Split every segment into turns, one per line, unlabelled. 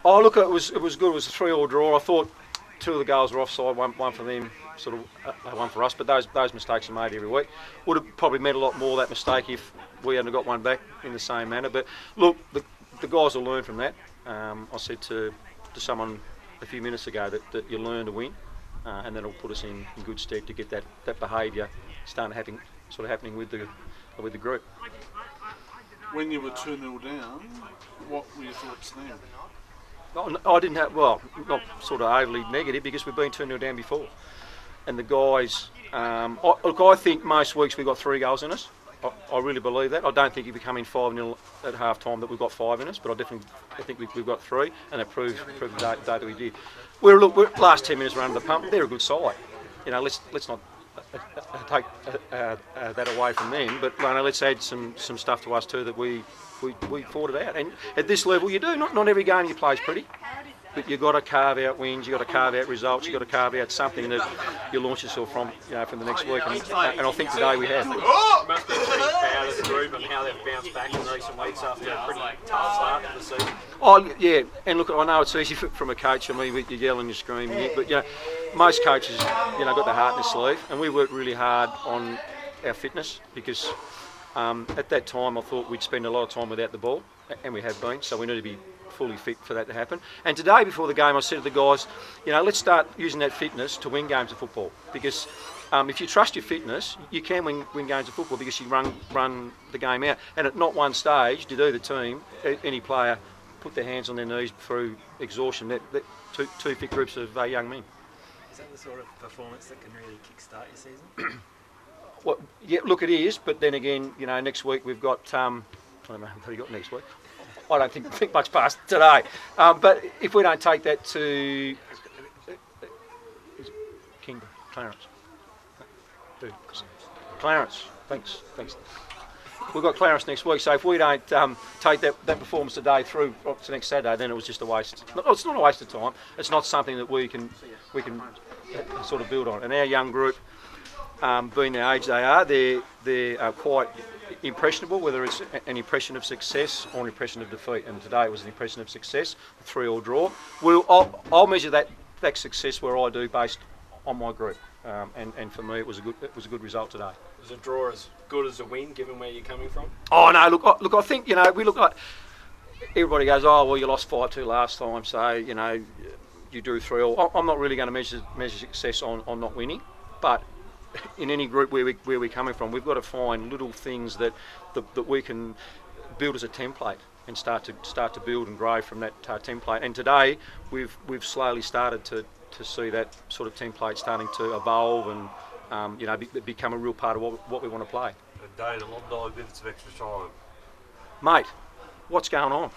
Oh, look, it was good. It was a 3-3 draw. I thought 2 of the goals were offside, one for them, sort of one for us. But those mistakes are made every week. Would have probably meant a lot more, that mistake, if we hadn't got one back in the same manner. But look, the guys will learn from that. I said to someone a few minutes ago that you learn to win, and that'll put us in good stead to get that behaviour happening with the group.
When you were 2-0 down, what were your thoughts then?
I didn't have, well, not sort of overly negative, because we've been 2-0 down before. And the guys, I think most weeks we've got 3 goals in us. I really believe that. I don't think if we come in 5-0 at half time that we've got 5 in us, but I think we've got 3, and that proved the day that we did. We're last 10 minutes we're under the pump. They're a good side. Let's not take that away from them, but let's add some stuff to us too that we fought it out. And at this level, you do. Not every game you play is pretty, but you've got to carve out wins, you've got to carve out results, you've got to carve out something that you launch yourself from, for the next week. And I think today we have.
Must be pretty proud of the group and how they've bounced back in recent weeks after a pretty tough start to the season.
Oh yeah, and look, I know it's easy from a coach. I mean, you yell and you scream, but most coaches, got their heart in their sleeve, and we worked really hard on our fitness, because at that time I thought we'd spend a lot of time without the ball, and we have been, so we need to be fully fit for that to happen. And today, before the game, I said to the guys, let's start using that fitness to win games of football, because if you trust your fitness, you can win games of football, because you run the game out. And at not one stage did either team, any player, put their hands on their knees through exhaustion. That two fit groups of young men.
Is that the sort of performance that can really kickstart your season?
Well, yeah, look, it is. But then again, next week we've got. I don't know what you got next week. I don't think much past today. But if we don't take that to Clarence, thanks. We've got Clarence next week, so if we don't take that performance today through to next Saturday, then it was just a waste. It's not a waste of time. It's not something that we can sort of build on. And our young group, being the age they are, they're quite impressionable, whether it's an impression of success or an impression of defeat. And today it was an impression of success, a 3-3 draw. I'll measure that success where I do based on my group, and for me it was a good result today.
Was a draw as good as a win, given where you're coming from?
Oh no, look, I think we look like everybody goes, oh well, you lost 5-2 last time, so you drew 3-3. I'm not really going to measure success on not winning, but in any group where we're coming from, we've got to find little things that we can build as a template and start to build and grow from that template. And today we've slowly started to see that sort of template starting to evolve and become a real part of what we want to play.
Dane, 9 minutes of extra time.
Mate, what's going on?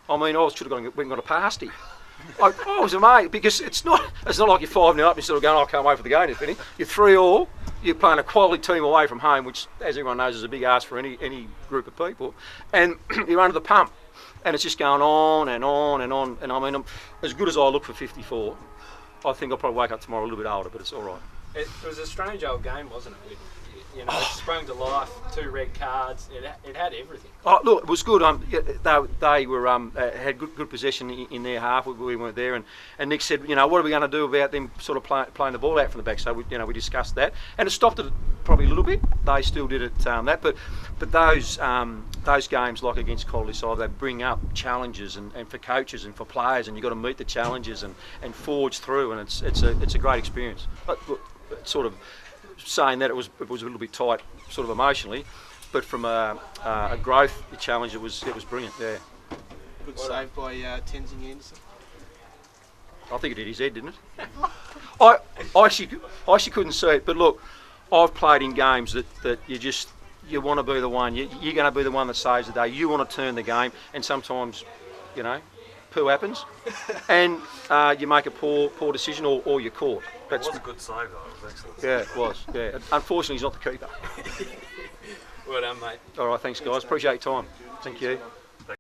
I mean, I should have got a pasty. I was amazed, because it's not like you're 5-0 up and you're sort of going, I can't wait for the game to finish. You're 3-3, you're playing a quality team away from home, which, as everyone knows, is a big ask for any group of people, and you're under the pump, and it's just going on and on and on. And I mean, as good as I look for 54, I think I'll probably wake up tomorrow a little bit older, but it's all right.
It was a strange old game, wasn't it? It sprung to life, 2 red cards. It had everything. Oh,
look, it was good. They were had good possession in their half. We weren't there, and Nick said, what are we going to do about them sort of playing the ball out from the back? So we discussed that, and it stopped it probably a little bit. They still did it but those games, like against quality side, they bring up challenges and for coaches and for players, and you've got to meet the challenges and forge through, and it's a great experience. But look, sort of saying that it was a little bit tight, sort of emotionally, but from a growth challenge, it was brilliant. Yeah.
Good save by Tenzing Anderson.
I think it hit his head, didn't it? I actually couldn't see it, but look, I've played in games that you want to be the one. You're going to be the one that saves the day. You want to turn the game, and sometimes, poo happens, and you make a poor decision, or you're caught.
It was a good save, though. It was excellent.
Yeah, it was. Yeah. Unfortunately, he's not the keeper.
Well done, mate.
All right, thanks, guys. Appreciate your time. Thank you.